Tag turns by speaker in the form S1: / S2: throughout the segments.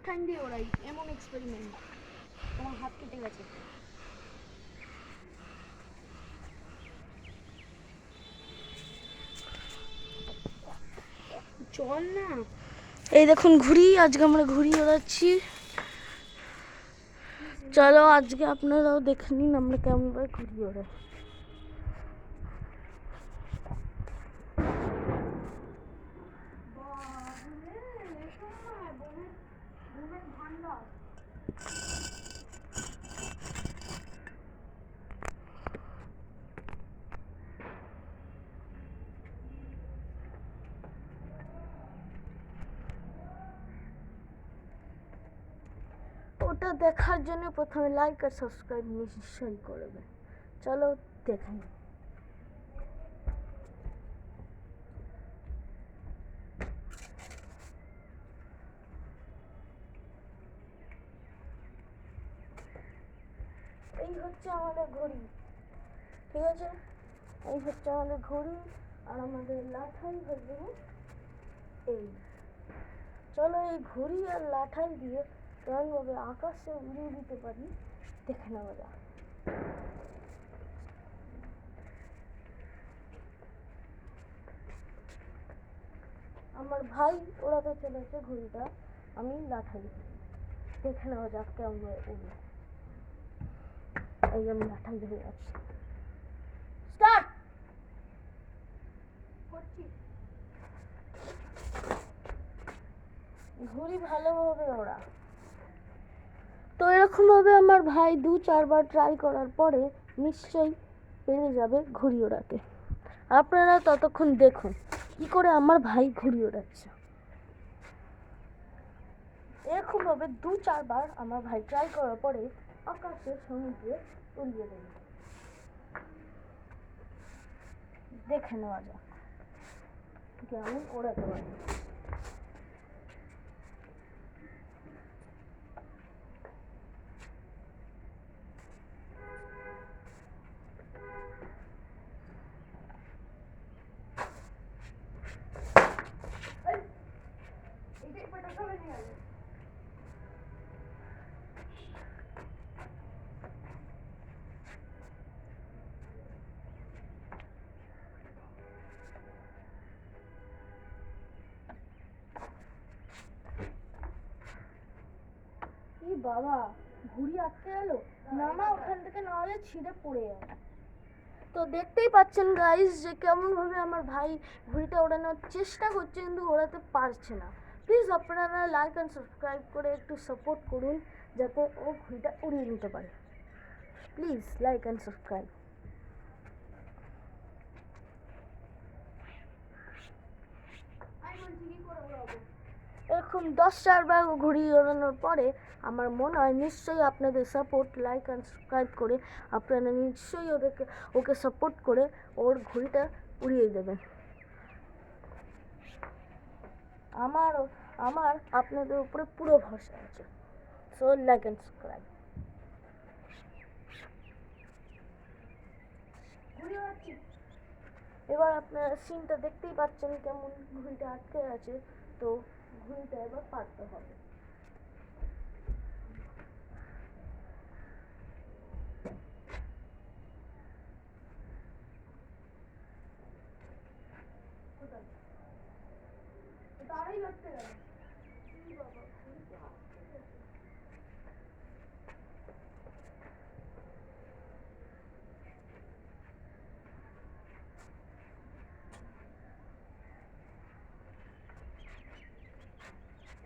S1: মাঝখান দিয়ে ওরাই, এমন এক্সপেরিমেন্ট। তোমার হাত কেটে গেছে। চল না। এই দেখুন ঘুড়ি, আজকে আমরা ঘুড়ি ওড়াচ্ছি। চলো আজকে আপনারাও দেখে নিন আমরা কেমন ভাবে ঘুড়ি ওড়াই। ওটা দেখার জন্য প্রথমে লাইক আর সাবস্ক্রাইব নিশ্চয়ই করবে। চলো দেখে নিই। এই হচ্ছে আমাদের ঘড়ি, ঠিক আছে? এই হচ্ছে আমাদের ঘড়ি আর আমাদের লাঠাই হচ্ছে এই। চলো এই ঘড়ি আর লাঠাই দিয়ে কেমনভাবে আকাশে উড়িয়ে দিতে পারি দেখে নেওয়া যাক। আমার ভাই ওড়াতে চলেছে ঘড়িটা, আমি লাঠাই। দেখে নেওয়া যাক কেমনভাবে উড়বে। এই আমি লাঠাই ধরে যাচ্ছি। স্টার্ট করছি। ঘুড়ি ভালোভাবে ওড়া। তো এরকম ভাবে আমার ভাই 2-4 বার ট্রাই করার পরে নিশ্চয়ই পেরে যাবে ঘুড়ি ওড়াতে। আপনারা ততক্ষণ দেখুন কি করে আমার ভাই ঘুড়ি ওড়াচ্ছে। এরকম ভাবে 2-4 বার আমার ভাই ট্রাই করার পরে আকাশে সমুদ্রে উড়িয়ে দেবে। দেখে নেওয়া যাক কেমন ওড়াতে পারে। বাবা ঘুড়ি আটকে গেল, নামা ওখান থেকে, নাহলে ছিঁড়ে পড়ে যাবে। তো দেখতেই পাচ্ছেন গাইস যে কেমন ভাবে আমার ভাই ঘুড়িটা ওড়ানোর চেষ্টা করছে কিন্তু ওড়াতে পারছে না। প্লিজ আপনারা লাইক অ্যান্ড সাবস্ক্রাইব করে একটু সাপোর্ট করুন যাতে ও ঘুড়িটা উড়িয়ে নিতে পারে। Please like and subscribe. এরকম 10-4 বার ঘুড়ি ওড়ানোর পরে আমার মনে হয় নিশ্চয়ই আপনাদের সাপোর্ট, লাইক অ্যান্ড সাবস্ক্রাইব করে আপনারা নিশ্চয়ই ওকে সাপোর্ট করে ওর ঘুড়িটা উড়িয়ে দেবেন। আমার আপনাদের উপরে পুরো ভরসা আছে। So like and subscribe. এবার আপনারা সিনটা দেখতেই পাচ্ছেন কেমন ঘুড়িটা আটকে আছে। তো ঘুড়িটা এবার পারতে হবে। দাঁড়াই লাগতে গেল।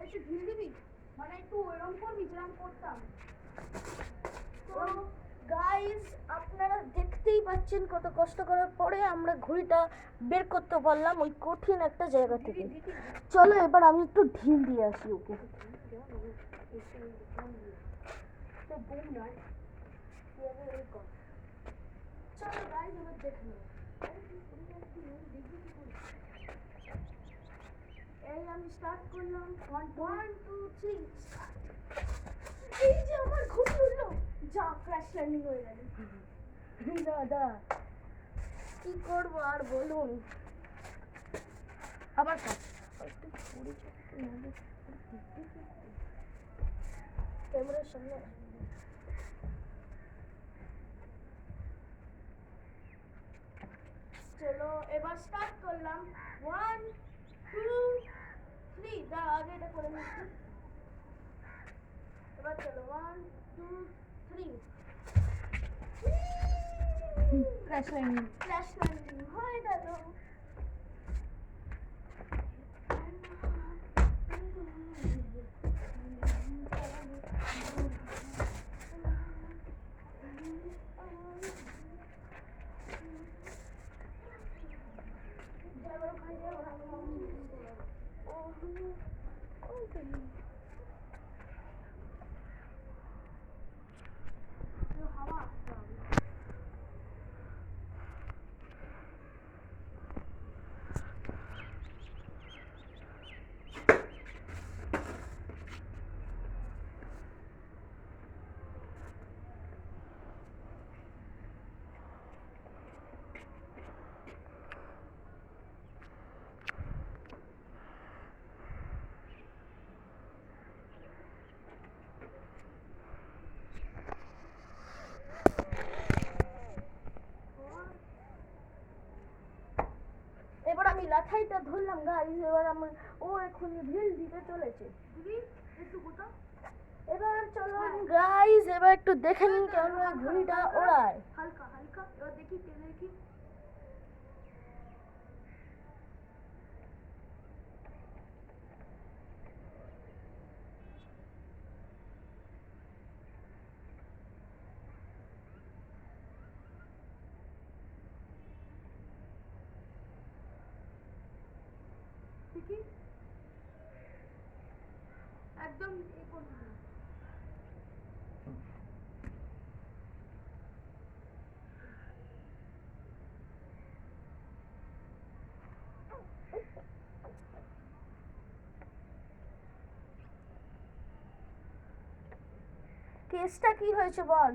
S1: একটু ঢিল দিবি, মানে একটু এরকম করবি যেরকম করতাম। তো গাইস আপনারা দেখতেই পাচ্ছেন কত কষ্ট করার পরে আমরা ঘুড়িটা বের করতে পারলাম ওই কঠিন একটা জায়গা থেকে। চলো এবার আমি একটু ঢিল দিয়ে আসি ওকে। চলো গাইস এবার দেখে নেব। এই আমি স্টার্ট করলাম। 1 2 3 স্টার্ট। এই যে আমার ঘুড়ি উড়লো, যা ক্র্যাশ ল্যান্ডিং হয়ে গেল। দাদা কি করবো আর বলুন। আবার কাজ ক্যামেরার সামনে চলো এবার স্টার্ট করলাম 1 2 3 দা আগে এটা করে নিচ্ছি এবার চলো 1 2 3 ক্র্যাশ ল্যান্ডিং হয়ে গেল এবার আমি লাঠাইটা ধরলাম গাইস এবার আমার ও এখন ঢিল দিতে চলেছে এবার চলো গাইস এবার একটু দেখে নিন কেমন ঘুড়িটা ওড়ায় হালকা হালকা এবার দেখি দেখি দেখি একদম এই করতে কেসটা কি হয়েছে বল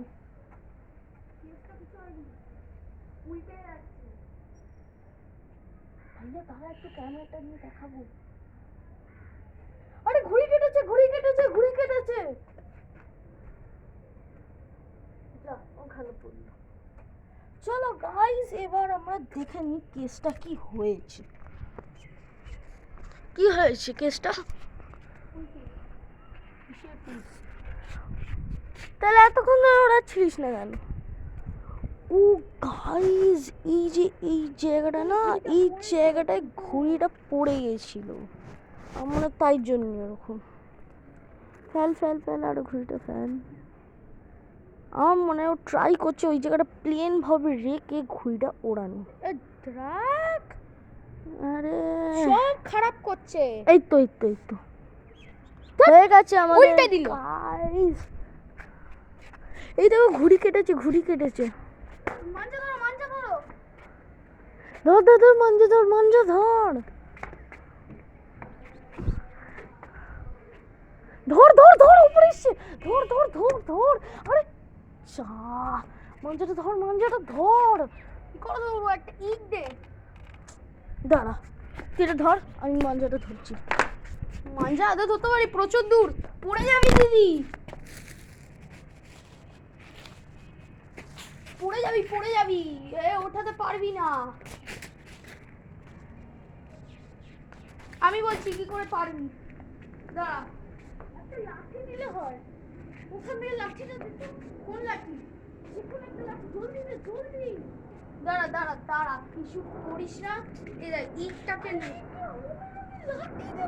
S1: কেসটা কিছু হয়নি উল্টে যাচ্ছে ভাইয়া তাহলে একটু ক্যামেরাটা নিয়ে দেখাবো আরে ঘুড়ি কেটেছে যা ওখানে পড়লো চলো গাইস এবার আমরা দেখে নিই কেসটা কি হয়েছে কেসটা তাহলে এতক্ষণ ধরে ওড়াচ্ছিলিস না কেন ও গাইস এই জায়গাটা না এই জায়গাটায় ঘুড়িটা পড়ে গেছিল আমরা তাই জন্য এরকম ফেল আর ঘুড়িটা ফেল আমার মনে হয় ও ট্রাই করছে ওই জায়গাটা প্লেন ভাবে রেখে ঘুড়িটা ওড়ানো আরে সব খারাপ করছে এই তো হয়ে গেছে আমাদের উল্টে দিল গাইস এই দেখো ঘুড়ি কেটেছে মাঞ্জা ধরো ধর মাঞ্জা ধর উপরে এসছে ধর আরে চা মাঞ্জাটা ধর কি করে ধরবো একটা ইট দে দাঁড়া তুই এটা ধর আমি মাঞ্জাটা ধরছি মাঞ্জা আদা ধরতে পারি প্রচুর দূর পড়ে যাবি দিদি পড়ে যাবি ওঠাতে পারবি না আমি বলছি কি করে পারবি দাঁড়া একটা লাঠি নিলে হয় ওখান থেকে লাঠিটা দিতে কোন লাঠি যেকোনো একটা লাঠি জলদি দাঁড়া কিছু করিস না এই দেখ ইটটাকে নে লাঠি দেখছিস না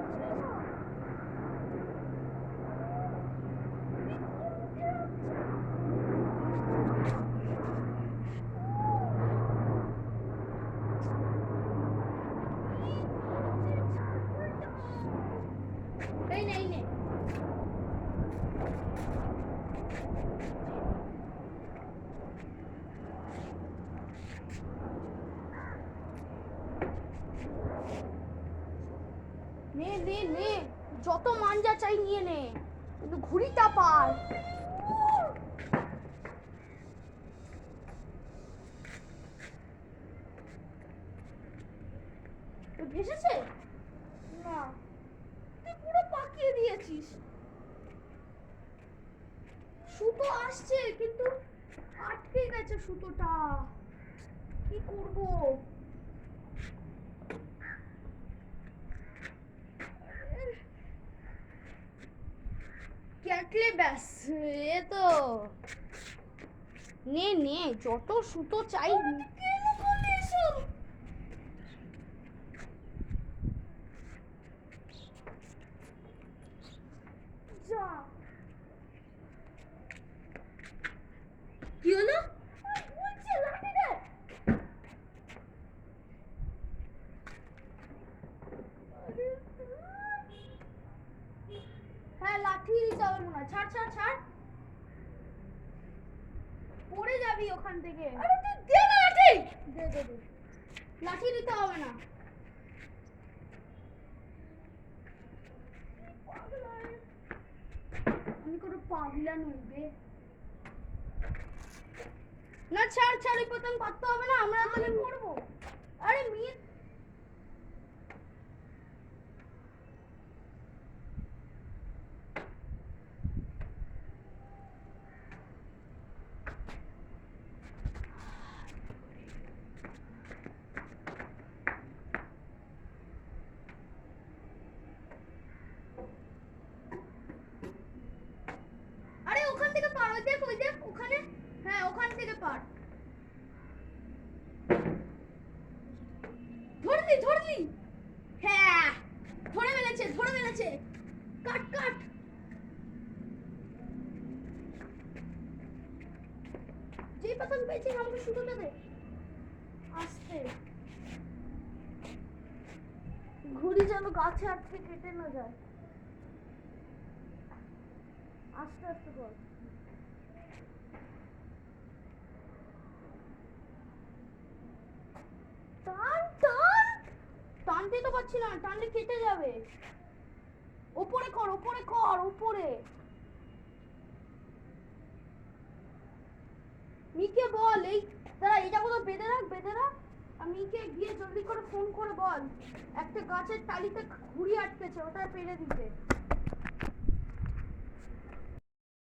S1: নে যত মাঞ্জা চাই নিয়ে নে কিন্তু ঘুড়িটা পার ভেসেছে না তুই পুরো পাকিয়ে দিয়েছিস যাচ্ছে কিন্তু আটকে গেছে সুতোটা, কি করব? কাটলে ব্যাস, এ তো নে নে যত সুতো চাই। যা, কি হলো? বলছে লাঠি দে। হ্যাঁ লাঠি দিতে হবে মনে হয়। ছাড় ছাড় ছাড়, পড়ে যাবি ওখান থেকে। আরে তুই দে না লাঠি। দে দে দে, লাঠি দিতে হবে না। আমি কোনো পাগলা নই বে। না ছাড় ছাড়, এই পতন করতে হবে না, আমরা তাহলে করব। আরে মিট, আরে ওখান থেকে পার, ওই দেখ ওখানে। হ্যাঁ ওখান থেকে পার। ধরলি ধরলি, হ্যাঁ ধরে ফেলেছে ধরে ফেলেছে। কাট কাট, যেই পতন পেয়েছিস আমাকে সুতোটা দে। আস্তে, ঘুড়ি যেন গাছে আটকে কেটে না যায়। আস্তে আস্তে কর। টান টান, টানতে তো পারছি না, টানলে কেটে যাবে। উপরে কর উপরে কর উপরে। মিকে বল, এই দাঁড়া, এটা কোথাও বেঁধে রাখ বেঁধে রাখ। আমি মিকে গিয়ে জলদি করে ফোন করে বল একটা গাছের টালিতে ঘুড়ি আটকেছে, ওটা পেরে দিতে।